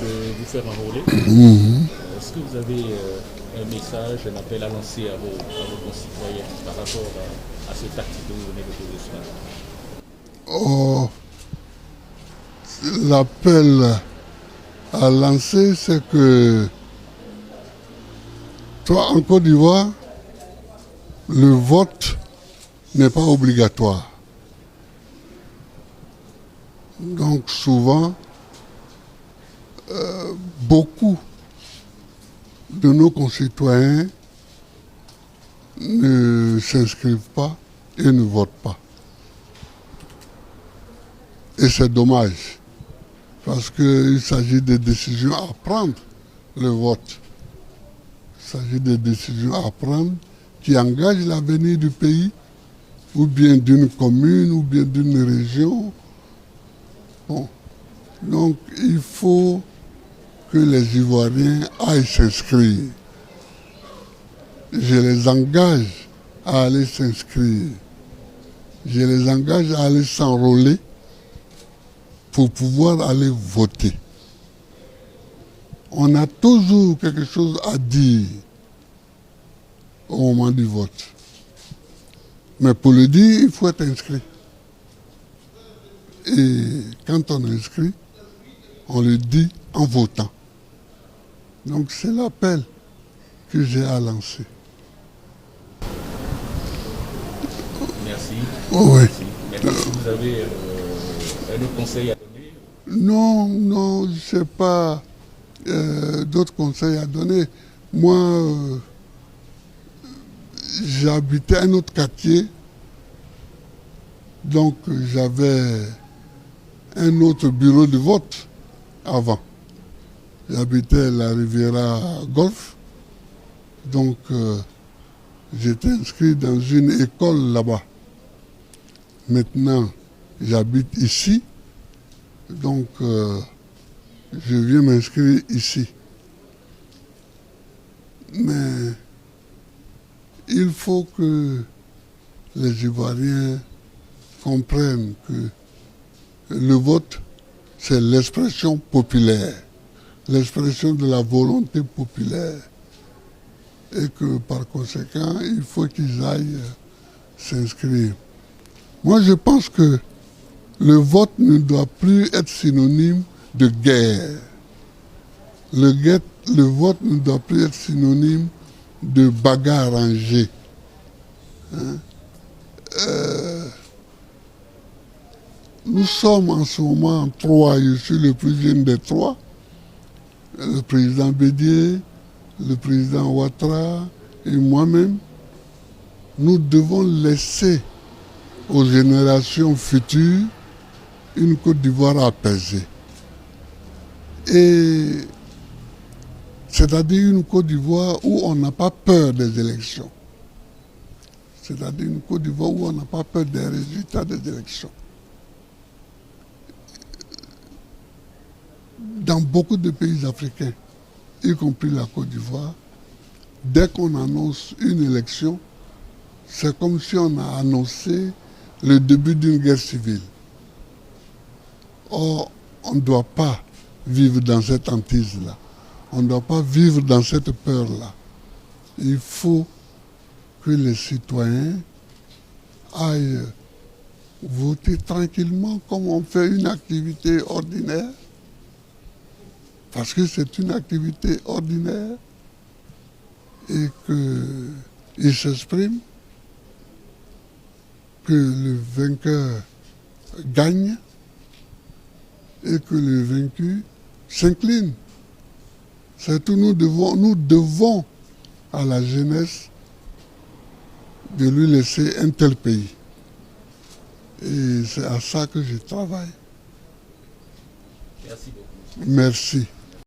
de vous faire enrôler. Est-ce que vous avez un message, un appel à lancer à vos concitoyens par rapport à cet acte que vous venez de poser ce matin? Oh, l'appel à lancer, c'est que toi, en Côte d'Ivoire, le vote n'est pas obligatoire. Donc souvent, beaucoup de nos concitoyens ne s'inscrivent pas et ne votent pas. Et c'est dommage, parce qu'il s'agit de décisions à prendre, le vote. Il s'agit de décisions à prendre qui engagent l'avenir du pays, ou bien d'une commune, ou bien d'une région. Bon. Donc il faut que les Ivoiriens aillent s'inscrire. Je les engage à aller s'inscrire. Je les engage à aller s'enrôler pour pouvoir aller voter. On a toujours quelque chose à dire au moment du vote. Mais pour le dire, il faut être inscrit. Et quand on est inscrit, on le dit en votant. Donc c'est l'appel que j'ai à lancer. Merci. Oui. Merci. Est-ce que vous avez un autre conseil à donner? Non, je n'ai pas d'autres conseils à donner. Moi, j'habitais un autre quartier, donc j'avais un autre bureau de vote avant. J'habitais la Riviera Golf, donc j'étais inscrit dans une école là-bas. Maintenant, j'habite ici, donc je viens m'inscrire ici. Mais il faut que les Ivoiriens comprennent que le vote, c'est l'expression populaire, l'expression de la volonté populaire. Et que par conséquent, il faut qu'ils aillent s'inscrire. Moi, je pense que le vote ne doit plus être synonyme de guerre. Le vote ne doit plus être synonyme de bagarre rangée. Hein? Nous sommes en ce moment en trois, je suis le plus jeune des trois, le président Bédié, le président Ouattara et moi-même. Nous devons laisser aux générations futures une Côte d'Ivoire apaisée. Et c'est-à-dire une Côte d'Ivoire où on n'a pas peur des élections. C'est-à-dire une Côte d'Ivoire où on n'a pas peur des résultats des élections. Dans beaucoup de pays africains, y compris la Côte d'Ivoire, dès qu'on annonce une élection, c'est comme si on a annoncé le début d'une guerre civile. Or, on ne doit pas vivre dans cette hantise-là. On ne doit pas vivre dans cette peur-là. Il faut que les citoyens aillent voter tranquillement comme on fait une activité ordinaire. Parce que c'est une activité ordinaire et qu'ils s'expriment, que le vainqueur gagne et que le vaincu s'incline. C'est tout, nous devons à la jeunesse de lui laisser un tel pays. Et c'est à ça que je travaille. Merci beaucoup. Merci.